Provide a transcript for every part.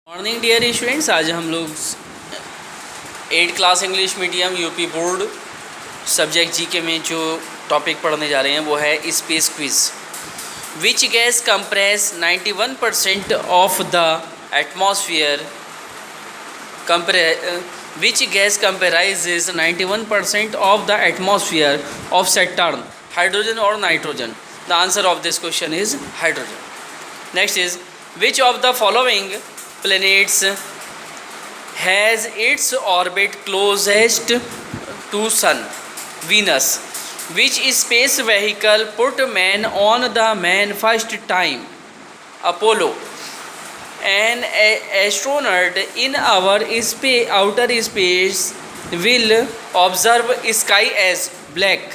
Morning dear students, आज हम लोग 8 class English medium UP board subject GK में जो टॉपिक पढ़ने जा रहे हैं वो है space quiz. Which gas comprises 91% of the atmosphere which gas comprises 91% of the atmosphere of Saturn, hydrogen और nitrogen? The answer of this question is hydrogen. Next is which of the following planets has its orbit closest to sun? Venus. Which space vehicle put man on the moon first time? Apollo. An astronaut in our outer space will observe sky as black.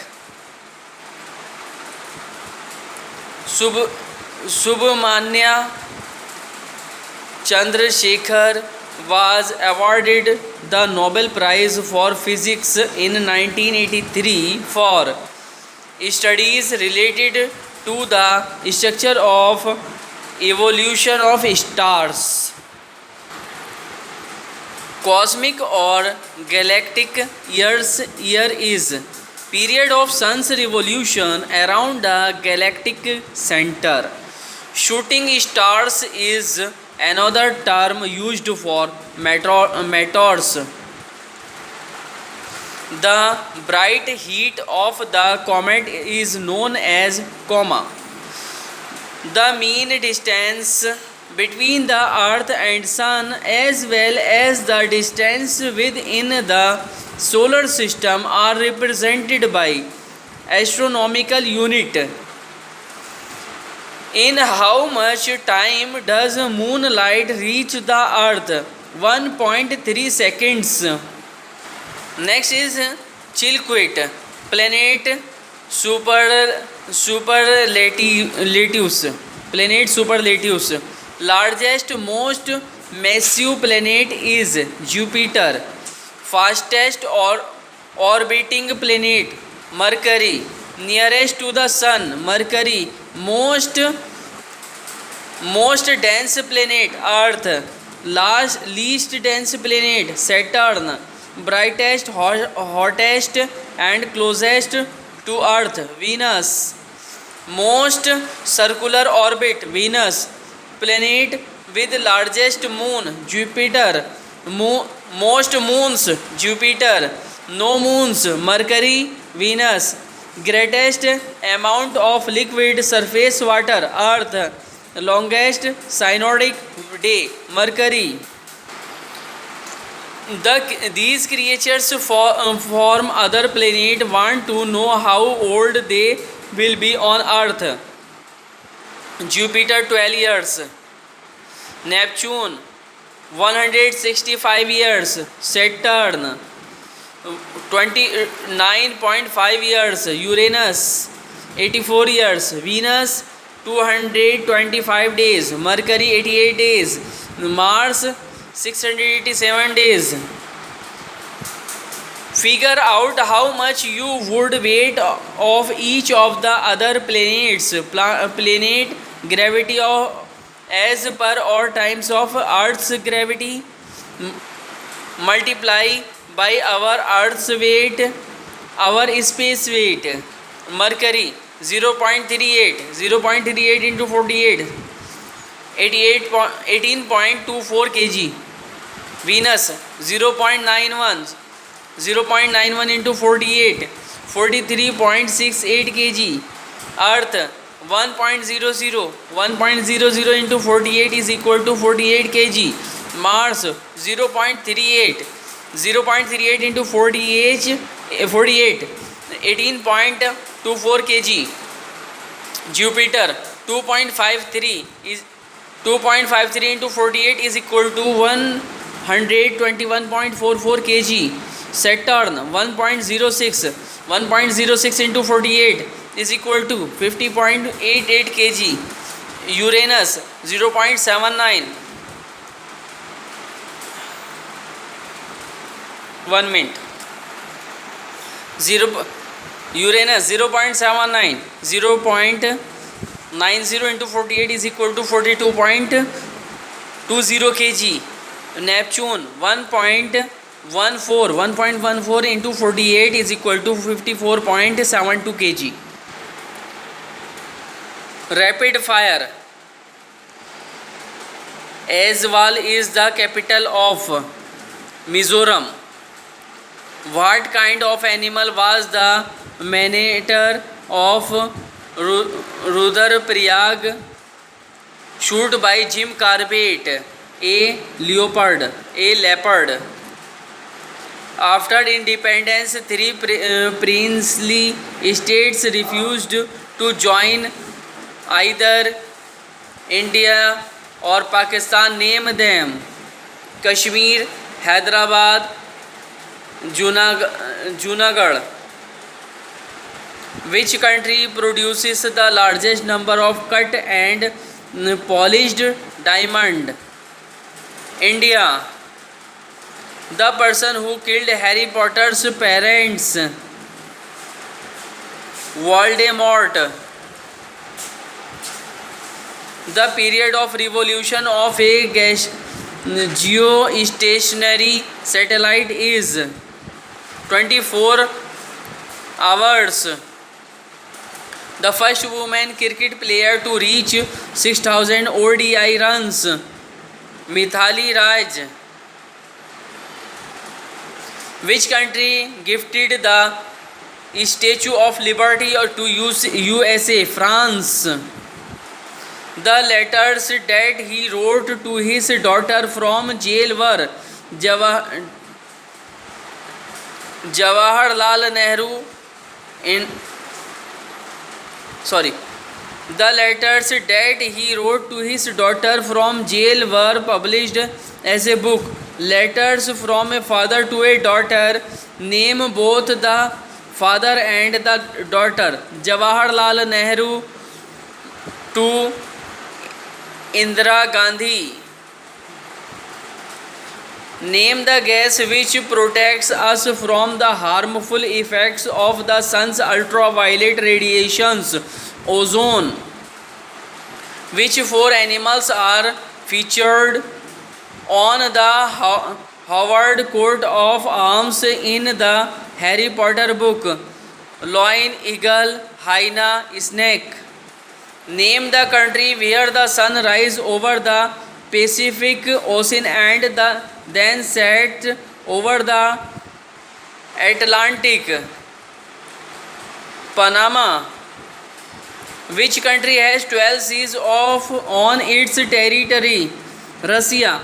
Subramanya Chandrasekhar was awarded the Nobel Prize for Physics in 1983 for studies related to the structure of evolution of stars. Cosmic or galactic year is period of sun's revolution around the galactic center. Shooting stars is another term used for meteors. The bright heat of the comet is known as coma. The mean distance between the earth and sun as well as the distance within the solar system are represented by astronomical unit. In how much time does moonlight reach the earth? 1.3 seconds. Next is Chilquet planet superlativus. Largest most massive planet is Jupiter. Fastest or orbiting planet Mercury. Nearest to the sun Mercury. Most dense planet Earth. Least dense planet Saturn. Brightest, hottest and closest to Earth Venus. Most circular orbit Venus. Planet with largest moon Jupiter. Most moons Jupiter. No moons Mercury, Venus. Greatest amount of liquid surface water Earth. Longest synodic day Mercury. These creatures form other planet want to know how old they will be on Earth. Jupiter 12 years. Neptune 165 years. Saturn 29.5 years. Uranus 84 years. Venus 225 days. Mercury 88 days. Mars 687 days. Figure out how much you would weight of each of the other planets. Planet gravity as per or times of Earth's gravity. Multiply by our Earth's weight, our space weight. Mercury 0.38 into 48, 18.24 kg. Venus 0.91 into 48, 43.68 kg. Earth 1.00 into 48 is equal to 48 kg. Mars 0.38 into 48, 18.24 kg. Jupiter 2.53 into 48 is equal to 121.44 kg. Saturn 1.06 into 48 is equal to 50.88 kg. Uranus 0.79. 1 minute. Uranus 0.79, 0.90 into 48 is equal to 42.88 20 kg. Neptune 1.14 into 48 is equal to 54.72 kg. Rapid fire. Aizawl is the capital of Mizoram. What kind of animal was the manager of Rudraprayag shot by Jim Corbett? A. Leopard. A. Leopard. After independence, three princely states refused to join either India or Pakistan. Name them. Kashmir, Hyderabad, Junagadh. Which country produces the largest number of cut and polished diamond? India. The person who killed Harry Potter's parents? Voldemort. The period of revolution of a geostationary satellite is 24 hours. The first woman cricket player to reach 6,000 ODI runs? Mithali Raj. Which country gifted the Statue of Liberty to USA? France. The letters that he wrote to his daughter from jail were Jawaharlal Nehru The letters that he wrote to his daughter from jail were published as a book. Letters from a father to a daughter. Name both the father and the daughter. Jawaharlal Nehru to Indira Gandhi. Name the gas which protects us from the harmful effects of the sun's ultraviolet radiations. Ozone. Which four animals are featured on the Howard coat of arms in the Harry Potter book? Lion, eagle, hyena, snake. Name the country where the sun rises over the Pacific Ocean and then sets over the Atlantic. Panama. Which country has 12 seas on its territory? Russia.